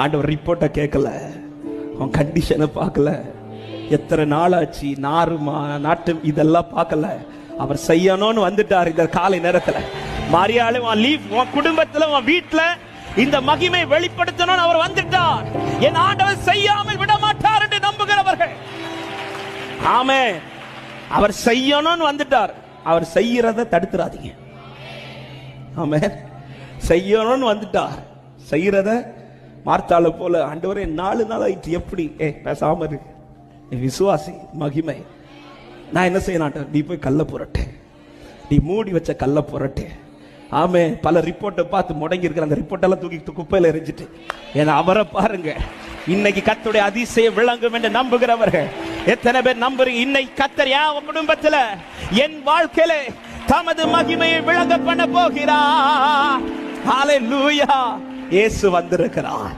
ஆண்டவர் ரிப்போர்ட்டை கேட்கல, அவன் கண்டிஷனை பார்க்கல, எத்தனை நாள் ஆச்சு, நாருமா நாட்டு இதெல்லாம் பார்க்கல. அவர் செய்யணும்னு வந்துட்டார். இந்த காலை நேரத்துல மரியாதை உன் குடும்பத்துல உன் வீட்டுல இந்த மகிமை வெளிப்படுத்தணும்னு அவர் வந்துட்டார். என் ஆண்டவர் செய்யாமல் விட மாட்டார் என்று நம்புகிறவர்கள் ஆமே. அவர் செய்யணும்னு வந்துட்டார். அவர் செய்யறத தடுத்துறாதீங்க. ஆமே. செய்யணும்னு வந்துட்டார், செய்யறத மார்த்தாள போல ஆண்டவரே 4 நாள் ஆயிடுச்சு, எப்படி பேசாம இருக்கு, விசுவாசி மகிமை. நான் என்ன செய்யணும், நீ போய் கல்ல புரட்டு, நீ மூடி வச்ச கல்ல புரட்டு. ஆமே. பல ரிப்போர்ட்டை பார்த்து முடங்கி இருக்கிற அந்த ரிப்போர்ட்டெல்லாம் தூக்கி குப்பையில எரிஞ்சிட்டு ஏன்னா அவரை பாருங்க. இன்னைக்கு கர்த்தருடைய அதிசயம் விளங்கும் என்று நம்புகிறவர்கள் எத்தனை பேர் நம்புறீங்க? இன்னைக்கு கர்த்தர் என் குடும்பத்துல என் வாழ்க்கையில தமது மகிமையை விளங்க பண்ண போகிறார். ஹல்லேலூயா. இயேசு வந்திருக்கிறார்.